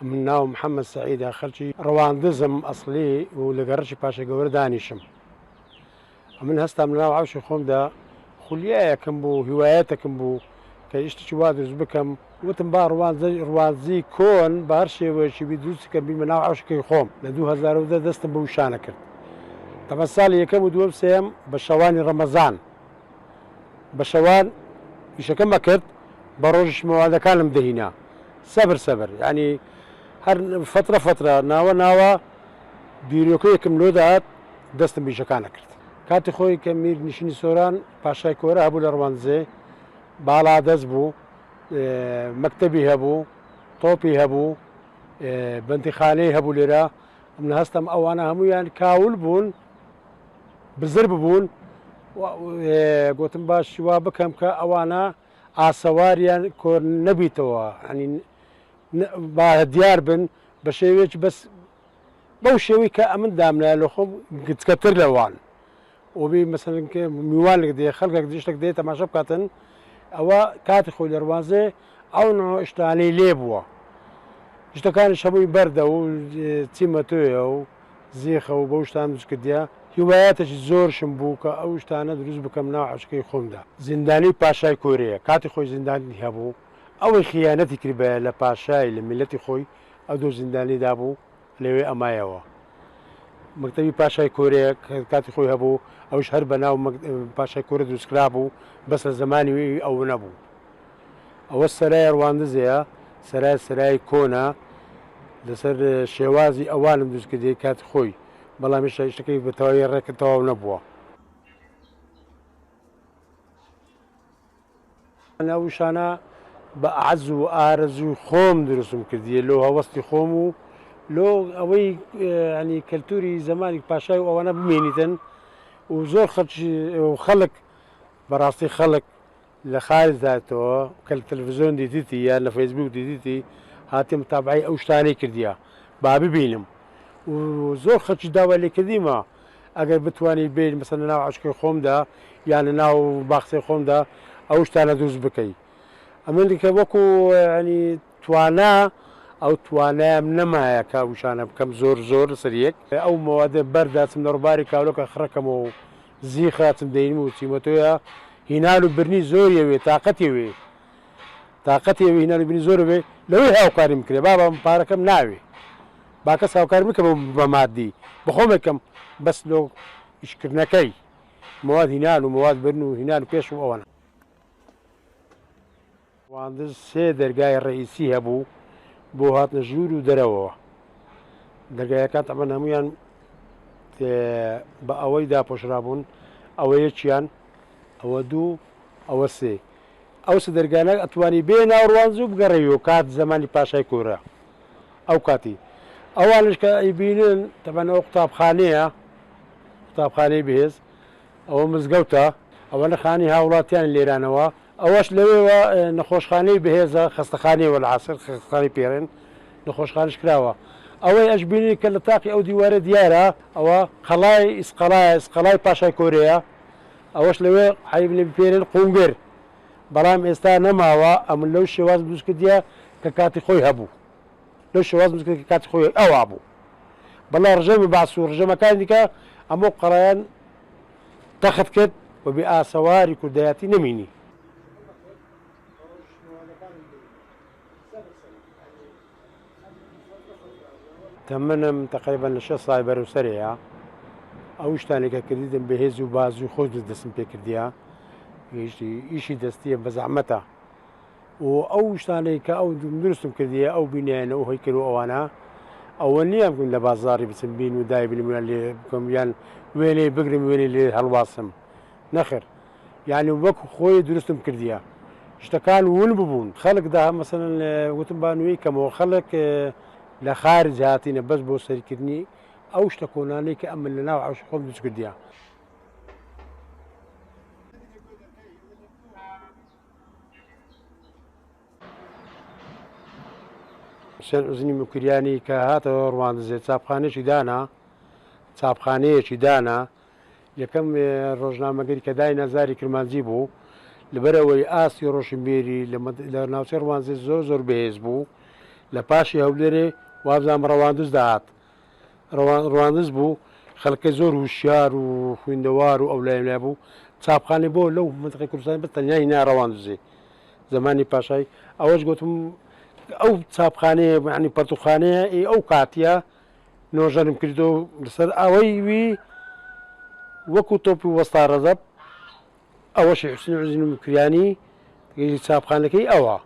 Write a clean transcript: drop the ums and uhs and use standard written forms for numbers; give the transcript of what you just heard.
من ناو محەممەد سعیدا خەلکی ڕەواندزم ئەسلی و لە گەڕشی پاشە گەورە دانیشم. من هەستام لە ناو عەوشی خۆمدا خولیایەکەم بوو، هیوایەتەکەم بوو کە شتێکی وا دروست بکەم. وتم با ڕوانزی کۆن بە هەر شێوەیەکی بی دروستکەم بیمە ناو عەوشەکەی خۆم. لە 2010 دەستم بە وشانە کرد. تەمە ساڵی یەکەم و دووەم سێم بە شەوانی ڕەمەزان بە شەوان ئیشەکەم بەکرد، بە ڕۆژش مەوادەکانم دەهینا سەبر ینی هەر فترە ناوە بیرۆکەیەکم لۆ داات دەستم بیشەکانە کرد. کاتی خۆی کە میر نیشینی سۆران پاشای کۆرە هەبوو لە ڕوانزێ، باڵا دەست بوو، مەکتەبی هەبوو، تۆپی هەبوو، بەندیخانەی هەبوو لێرە. من هەستم ئەوانە هەمویان کاول بوون، بزر ببوون. گوتم باش وا بکەم کە ئەوانە ئاسەواریان کۆر نەبییتەوە، با دیار بن بە شێوێکی بەس بەو شێوەی کە ئەمن دامنای لە خۆم گچکەتر لەوان وبی مەسەن میوان لێک دێ خەڵکێک شتێک دێت تەماشا بکاتن. ئەوە کاتی خۆی لە ڕوانزێ ئەو شتانەی لێ بووە، شتەکانی شەمووی بەردە و چیمەتۆیە و زیخە و بەو شتان دروست کردیا. هیوایەتێکی زۆرشم بوو کە ئەو شتانە دروست بکەم ناو عەوشەکەی خۆمدا. زیندانی پاشای کۆرەیە کاتی خۆی زیندانی هەبوو، ئەوەی خیانەتی کردبە لە پاشای لە میلەتی خۆی ئەو دۆ زیندانی دابوو لەوێ ئەمایەوە. مەکتەبی پاشای کۆرەیە کاتی خۆی هەبوو، ئەوش هەر بە ناو پاشای کۆرە دروستکرا بوو، بەس لە زمانی ئەو نەبوو. ئەوە سەرای ڕواندزەیە، سەرای کۆنا لەسەر شێوازی ئەوانم دروست کردی کاتی خۆی، بەڵام شتەکەی بە تەواوی ڕێکە تەواو نەبووە. ناوشانە بە عەز و ئارەزوو خۆم دروستم کردیە، لۆ هەوەستی خۆم و لۆ ئەوەی ینی کەلتوری زمانی پاشای و ئەوانە بمێنیتن و زۆر خەڵک بەڕاستی خەڵک لە خارجداتەوە کە تەلەڤیزیۆن دیدیتی یان لە فەیسبوک دیدیتی هاتی متابعەی ئەو شتانەی کردیا با ببینم و زۆر خەڵکی داوای لێ کردیمە ئەگەر بتوانانی بێت مەسەن لە ناو عەوشەکەی خۆمدا یان لە ناو باخچەی خۆمدا ئەو شتانە دروست بکەیت. ئەمە دیکە وەکو ینی توانە ئەو توانایم نەمایە کاوشانە بکەم زۆر سەریەک ئەو مەوادە بەرداچم لە ڕووباری کاولۆکە خڕەکەمەوە و زیخاتم دەینم و چیمەتۆیە هینال و برنی زۆریەوێ تااقەتێوێ هینال و برنی زۆرەوێ لەوەی هاوکاریم کرێ با پارەکەم ناوێ با کەس هاوکار بکەم بە مادی بەخۆمێکم بەس لۆ ئیشکردنەکەی مواد هینال و مواد برن و هینال و پێش و ئەوانە. ڕواندز سێ دەرگای ڕئیسی هەبوو بۆ هاتنە ژوور و دەرەوەوە. دەرگایەکان تەمەن هەمویان بە ئەوەی داپۆشرابوون، ئەوە یەکیان، ئەوە دوو، ئەوە سێ. ئەو سە دەرگانە ئەتوانی بێ ناو ڕوانز و بگەڕێەوە کات زمانی پاشای کۆرە. ئەو کاتی ئەوانش کە ئەیبینن تەمەن ئەو قوتابخانەی بەهێز، ئەوە مزگەوتە، ئەوە نەخانی هاوڵاتیان لێرانەوە، ئەوەش لەوێەوە نەخۆشخانەی بەهێزە خستەخانەی وەلعاسر خستەخانەی پێڕێن نەخۆشخانش کراوە. ئەوەی ئەشبینی کە لە تاقی ئەو دیوارە دیارە ئەوە قەڵای ئیسقەڵای پاشای کۆرەیە، ئەوەش لەوێ حیبنە پێرن قونگر، بەڵام ئێستا نەماوە. ئەم لەو شێواز دروست کردیە کە کاتی خۆی هەبوو، لەو شێواز دروست کردی کە کاتی خۆی ئەوا بوو. بەڵام ڕژەمی باس و ڕژەمەکان دیکە ئەمە قەڵایان تەخت کرد و بێ ئاسەواری کوردایەتی نەمینی. تەمەنم تقریبا لە 6 ساڵی بەرەوسەرەیە. ئەو شتانێکە کردیدم بەهێز و باز و خۆش دەستم پێ کردیا، ئیشی دەستیە بە زەحمەتە و ئەو شتانەی کە ئەو دروستم کردیە ئەو بینیانە و هەیکل و ئەوانە ئەوە نییە بکەم لە بازاڕی بچم بین و دای بنیان لێ بکەم یان وێنەی بگرم وێنەی لێ هەڵواسم، نەخێر. یعنی وەکو خۆی دروستم کردیە شتەکان ون ببوون. خەڵکدا مەسەن وتم بانووی کەمەوە خەڵک لە خارج هاتینە بەس بۆ سەرکردنی ئەو شتە کۆنانەی کە ئەمن لە ناو عەوشی خۆم دروست کردیە. حوسێن عوزنی موکریانی کە هاتەوە ڕواندزێ چاپخانەیەکی دانا یەکەم ڕۆژنامەگەری کە دای نەزاری کرمانجی بوو، لەبەرەوەی ئاستی ڕۆشنبیری لە ناوچەی ڕوانزێ زۆر بەهێز بوو، لە پاشی هەولێرێ وابزانام ڕەواندز داهات ڕواندز بوو خەڵکە زۆر وشیار و خوێندەوار و ئەو لای بوو چاپخانەی بۆ لەو منتقی کوردستان بە تەنیا هینا ڕەواندزێ زمانی پاشای ئەوەش گوتم ئەو چاپخانەیە ینی پەرتوخانەیە ئەو کاتیە نۆژەرم کردو لەسەر ئەوەی وی وەکو تۆپی وەستا ڕەزەب ئەوەشی حوسێن عوزین کریانی چاپخانەکەی ئەوە